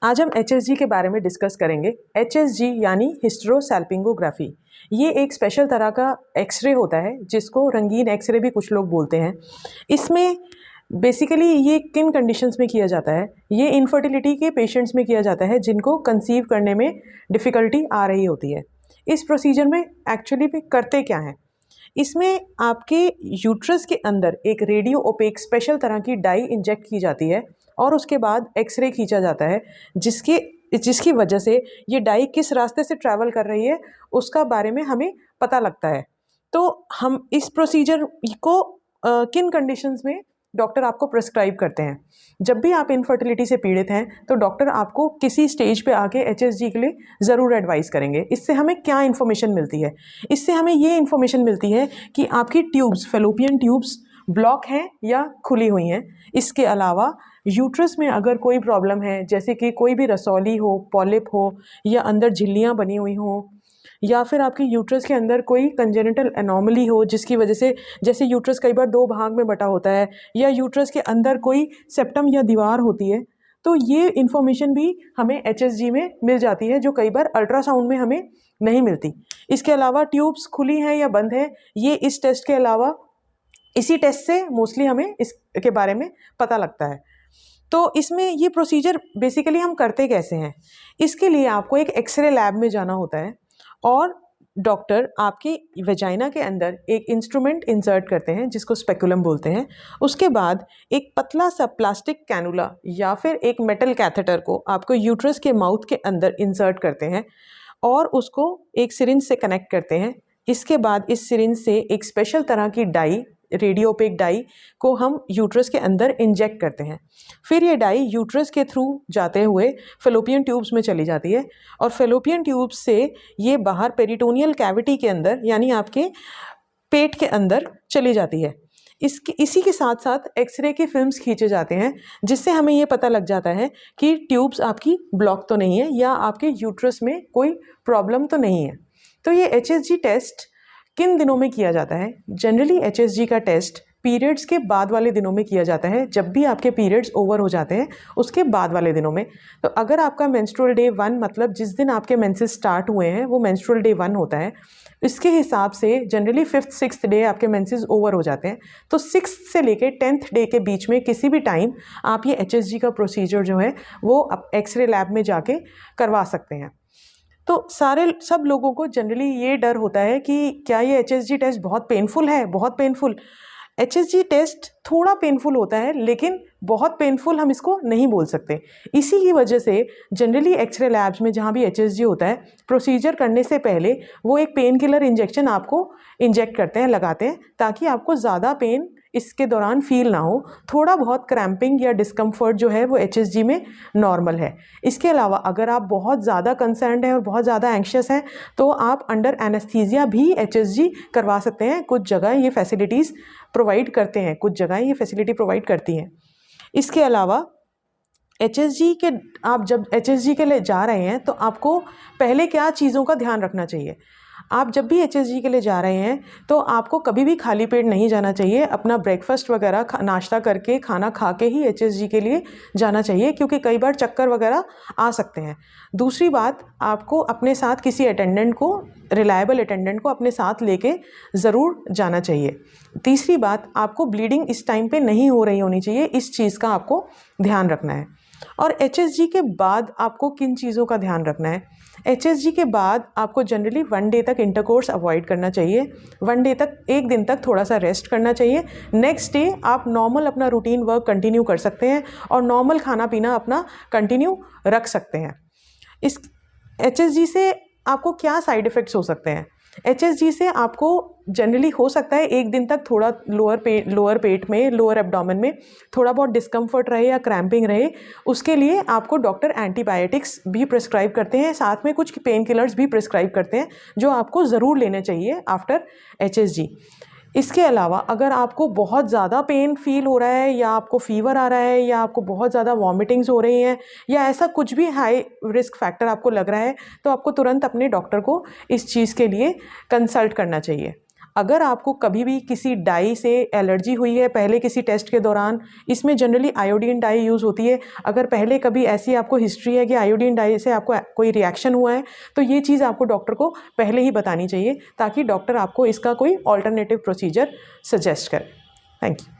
आज हम HSG के बारे में डिस्कस करेंगे। HSG यानी हिस्टेरोसैल्पिंगोग्राफी। ये एक स्पेशल तरह का एक्सरे होता है जिसको रंगीन एक्सरे भी कुछ लोग बोलते हैं। इसमें बेसिकली ये किन कंडीशंस में किया जाता है? ये इनफर्टिलिटी के पेशेंट्स में किया जाता है जिनको कंसीव करने में डिफ़िकल्टी आ रही होती है। इस प्रोसीजर में एक्चुअली में करते क्या हैं? इसमें आपके यूट्रस के अंदर एक रेडियो ओपेक स्पेशल तरह की डाई इंजेक्ट की जाती है और उसके बाद एक्सरे खींचा जाता है जिसकी वजह से ये डाई किस रास्ते से ट्रैवल कर रही है उसका बारे में हमें पता लगता है। तो हम इस प्रोसीजर को किन कंडीशंस में डॉक्टर आपको प्रिस्क्राइब करते हैं? जब भी आप इनफर्टिलिटी से पीड़ित हैं तो डॉक्टर आपको किसी स्टेज पे आके HSG के लिए ज़रूर एडवाइस करेंगे। इससे हमें क्या इन्फॉर्मेशन मिलती है? इससे हमें ये इन्फॉर्मेशन मिलती है कि आपकी ट्यूब्स, फैलोपियन ट्यूब्स ब्लॉक हैं या खुली हुई हैं। इसके अलावा यूट्रस में अगर कोई प्रॉब्लम है, जैसे कि कोई भी रसौली हो, पॉलिप हो या अंदर झिल्लियाँ बनी हुई हों, या फिर आपके यूट्रस के अंदर कोई कंजेनिटल एनोमली हो जिसकी वजह से, जैसे यूट्रस कई बार 2 भाग में बटा होता है या यूट्रस के अंदर कोई सेप्टम या दीवार होती है, तो ये इन्फॉर्मेशन भी हमें HSG में मिल जाती है जो कई बार अल्ट्रासाउंड में हमें नहीं मिलती। इसके अलावा ट्यूब्स खुली हैं या बंद हैं, ये इस टेस्ट के अलावा इसी टेस्ट से मोस्टली हमें इसके बारे में पता लगता है। तो इसमें ये प्रोसीजर बेसिकली हम करते कैसे हैं? इसके लिए आपको एक एक्सरे लैब में जाना होता है और डॉक्टर आपकी वेजाइना के अंदर एक इंस्ट्रूमेंट इंसर्ट करते हैं जिसको स्पेकुलम बोलते हैं। उसके बाद एक पतला सा प्लास्टिक कैनुला या फिर एक मेटल कैथेटर को आपको यूट्रस के माउथ के अंदर इंसर्ट करते हैं और उसको एक सिरिंज से कनेक्ट करते हैं। इसके बाद इस सिरिंज से एक स्पेशल तरह की डाई, रेडियो ओपेक डाई को हम यूट्रस के अंदर इंजेक्ट करते हैं। फिर ये डाई यूट्रस के थ्रू जाते हुए फैलोपियन ट्यूब्स में चली जाती है और फैलोपियन ट्यूब्स से ये बाहर पेरिटोनियल कैविटी के अंदर यानी आपके पेट के अंदर चली जाती है। इसी के साथ साथ एक्सरे के फिल्म्स खींचे जाते हैं जिससे हमें ये पता लग जाता है कि ट्यूब्स आपकी ब्लॉक तो नहीं है या आपके यूट्रस में कोई प्रॉब्लम तो नहीं है। तो ये HSG टेस्ट किन दिनों में किया जाता है? जनरली HSG का टेस्ट पीरियड्स के बाद वाले दिनों में किया जाता है। जब भी आपके पीरियड्स ओवर हो जाते हैं उसके बाद वाले दिनों में। तो अगर आपका मेंस्ट्रुअल डे 1 मतलब जिस दिन आपके मेंसेस स्टार्ट हुए हैं वो मेंस्ट्रुअल डे 1 होता है, इसके हिसाब से जनरली 5th 6th डे आपके मेंसेस ओवर हो जाते हैं। तो 6th से लेके 10th डे के बीच में किसी भी टाइम आप ये HSG का प्रोसीजर जो है वो एक्सरे लैब में जाके करवा सकते हैं। तो सब लोगों को जनरली ये डर होता है कि क्या ये HSG टेस्ट बहुत पेनफुल है? बहुत पेनफुल। HSG टेस्ट थोड़ा पेनफुल होता है लेकिन बहुत पेनफुल हम इसको नहीं बोल सकते। इसी की वजह से जनरली एक्सरे लैब्स में जहाँ भी HSG होता है, प्रोसीजर करने से पहले वो एक पेन किलर इंजेक्शन आपको इंजेक्ट करते हैं, लगाते हैं, ताकि आपको ज़्यादा पेन इसके दौरान फील ना हो। थोड़ा बहुत क्रैम्पिंग या डिस्कम्फर्ट जो है वो HSG में नॉर्मल है। इसके अलावा अगर आप बहुत ज़्यादा कंसर्न्ड हैं और बहुत ज़्यादा एंग्शियस हैं तो आप अंडर एनेस्थीसिया भी HSG करवा सकते हैं। कुछ जगह ये फैसिलिटीज़ प्रोवाइड करते हैं, कुछ जगह ये फैसिलिटी प्रोवाइड करती हैं। इसके अलावा आप जब HSG के लिए जा रहे हैं तो आपको पहले क्या चीज़ों का ध्यान रखना चाहिए? आप जब भी HSG के लिए जा रहे हैं तो आपको कभी भी खाली पेट नहीं जाना चाहिए। अपना ब्रेकफास्ट वगैरह नाश्ता करके, खाना खा के ही HSG के लिए जाना चाहिए, क्योंकि कई बार चक्कर वगैरह आ सकते हैं। दूसरी बात, आपको अपने साथ किसी अटेंडेंट को, रिलायबल अटेंडेंट को अपने साथ लेके ज़रूर जाना चाहिए। तीसरी बात, आपको ब्लीडिंग इस टाइम पे नहीं हो रही होनी चाहिए, इस चीज़ का आपको ध्यान रखना है। और HSG के बाद आपको किन चीज़ों का ध्यान रखना है? HSG के बाद आपको जनरली 1 डे तक इंटरकोर्स अवॉइड करना चाहिए। 1 डे तक, 1 दिन तक थोड़ा सा रेस्ट करना चाहिए। नेक्स्ट डे आप नॉर्मल अपना रूटीन वर्क कंटिन्यू कर सकते हैं और नॉर्मल खाना पीना अपना कंटिन्यू रख सकते हैं। इस HSG से आपको क्या साइड इफ़ेक्ट्स हो सकते हैं? HSG से आपको जनरली हो सकता है 1 दिन तक थोड़ा लोअर पेट में, लोअर एब्डोमेन में थोड़ा बहुत डिस्कम्फर्ट रहे या क्रैम्पिंग रहे। उसके लिए आपको डॉक्टर एंटीबायोटिक्स भी प्रिस्क्राइब करते हैं, साथ में कुछ पेन किलर्स भी प्रिस्क्राइब करते हैं जो आपको ज़रूर लेने चाहिए आफ्टर HSG। इसके अलावा अगर आपको बहुत ज़्यादा पेन फील हो रहा है या आपको फीवर आ रहा है या आपको बहुत ज़्यादा वॉमिटिंग्स हो रही हैं या ऐसा कुछ भी हाई रिस्क फैक्टर आपको लग रहा है, तो आपको तुरंत अपने डॉक्टर को इस चीज़ के लिए कंसल्ट करना चाहिए। अगर आपको कभी भी किसी डाई से एलर्जी हुई है पहले किसी टेस्ट के दौरान, इसमें जनरली आयोडीन डाई यूज़ होती है, अगर पहले कभी ऐसी आपको हिस्ट्री है कि आयोडीन डाई से आपको कोई रिएक्शन हुआ है, तो ये चीज़ आपको डॉक्टर को पहले ही बतानी चाहिए ताकि डॉक्टर आपको इसका कोई ऑल्टरनेटिव प्रोसीजर सजेस्ट करे। Thank you.